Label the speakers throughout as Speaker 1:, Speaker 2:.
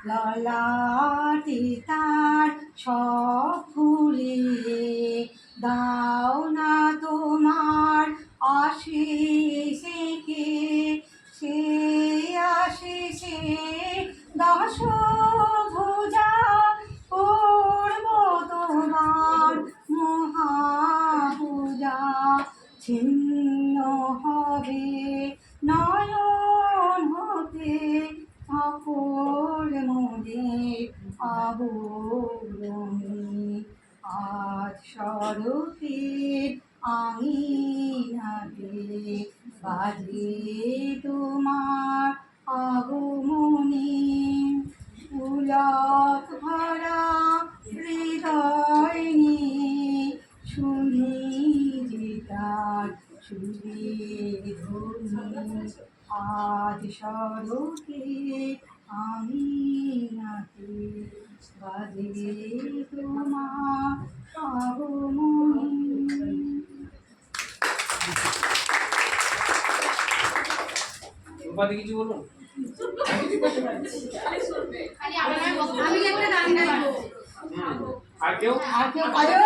Speaker 1: ললাটি তার সব ভুলিয়ে দাও না তোমার আশিসকে, সে আশিসে দশ ভুজা করব তোমার মহাপূজা। ছিন্ন হবে নয়ন হতে সকল মোদের আবরণী। আজ স্বরূপের আঙিনাতে বাজে তোমার আগমনী। পুলক ভরা হৃদয় নিয়ে শুনি যে তার সুরের ধ্বনি। আজ স্বরূপের আঙিনাতে বাজে তোমার আগমনী।
Speaker 2: কিছু বলুন।
Speaker 1: আমি একটা গান গাইবো।
Speaker 2: আর কেউ
Speaker 1: কাজল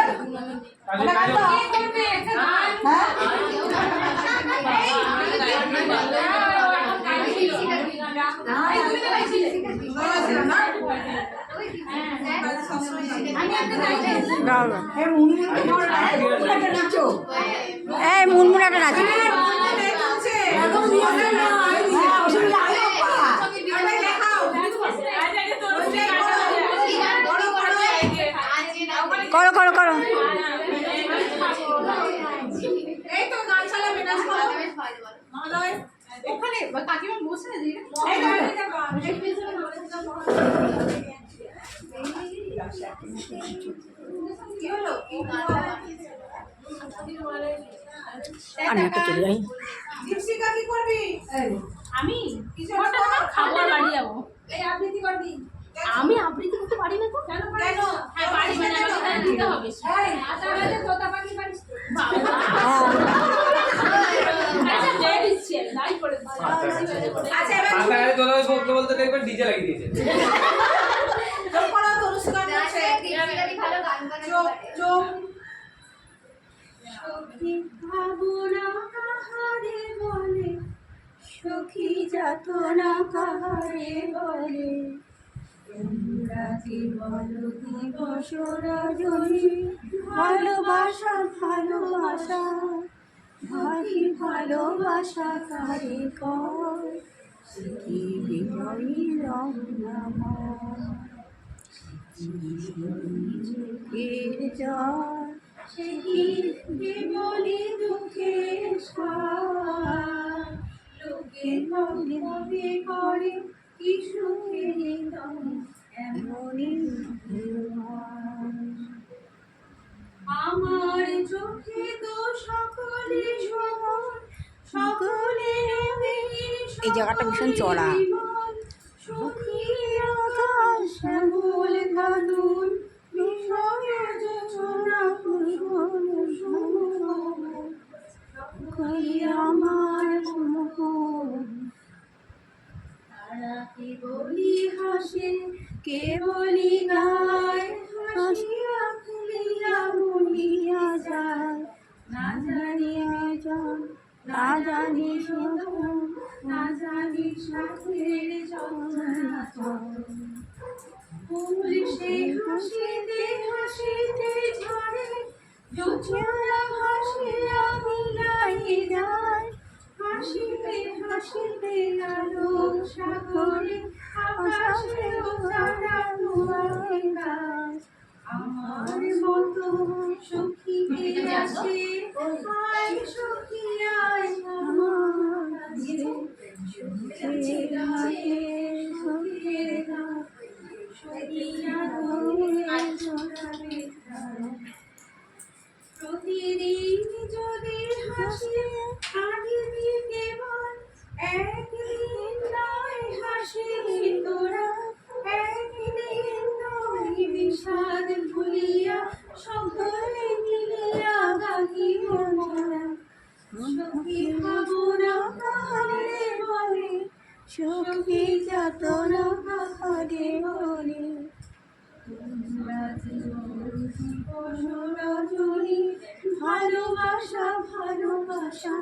Speaker 1: মুনমুনাটা নাচো। করো করো করো। আমি একটা চলে যাই।
Speaker 3: আমি খাবার বাড়ি যাবো। আমি আবৃত্তি করতে পারি না তো। কেন? হ্যাঁ পারি, মানে আমাকে দিতে হবে। তোতা পাখি পারিস? আচ্ছা দিয়ে দিচ্ছি, তাই করে দিচ্ছি। আচ্ছা এবার
Speaker 2: বলতে বলতে একবার ডিজে লাগিয়ে দিয়েছে।
Speaker 1: চুপ করো, তনুষ্কা আছে।
Speaker 3: ভালো গান গান।
Speaker 1: চুপ।
Speaker 3: সখী ভাবনা কাহারে বলে, সখী যাতনা কাহারে বলে, রাতে বলো দিবস রজনী, ভালোবাসা ভালোবাসা ভাবি ভালোবাসা কারে কয়, কি বিনয়ী রঙনাময় চোখের জল, সে কি বিমলি দুঃখের সার, লোকে মনে করে কি সুখের এমনই আমার চোখে তো সকলে সমান, সকলে
Speaker 1: এই জায়গাটা ভীষণ চড়া।
Speaker 3: সখী আকাশ শ্যামল কানন, বিষয়ে যোজনা পূর্বন সখী আমার মোহন। তারা কে বলি হাসে, কে বলি গায়, হাসিয়া খুলিয়া মুলিয়া যায়, না জানিয়া যান না জানি শোধন, না জানি সাথের ফুল সে হাসিতে হাসিতে ঝরে, জোছনা হাসিয়া মিলাই যায়, হাসিতে হাসিতে আলো সাগরে, আকাশে তারা তোমায় গায়। আমার মতো সখী কে আছে, আয় সখী আয় আমার কাছে, সখীর ঘাটে সখীর ঘাট, সখিয়া তোমায় ঝরাবে ধান। প্রতিদিন যদি হাসি আগে কেবল একদিন নয়, হাসি তোরা একদিন নয়, বিষাদ ভুলিয়া সকলে মিলিয়া গাহি মনরা। সখী ভাবনা কাহারে বলে, সখী যাতনা কাহারে বলে।
Speaker 1: রজনী ভালোবাসা ভালোবাসা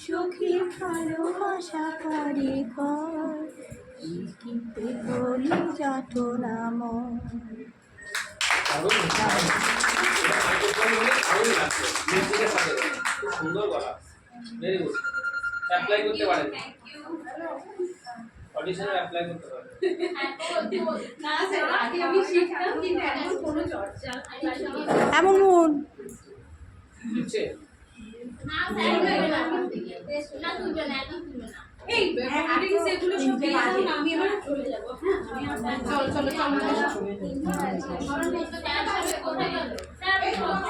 Speaker 1: সখী ভালোবাসা কারে কর কিনতে বলি যাতো নাম
Speaker 2: দারুণ দারুণ। এটা মাইক্রোফোন হলে দারুণ লাগছে মিউজিকের সাথে খুব সুন্দর গলা ভেরি গুড অ্যাপ্লাই করতে পারেন অডিশনে অ্যাপ্লাই করতে পারেন
Speaker 3: না স্যার আগে আমি শিখতাম কিন্তু এখন কোনো চর্চা
Speaker 1: এমন মন
Speaker 2: বুঝছে
Speaker 3: না স্যার না তুলবে না একদম তুলবে না এই ব্যাপারটা কি সেগুলো সব দিয়ে দাও না আমি এবার চলে যাব হ্যাঁ আমি চল চলো চল চল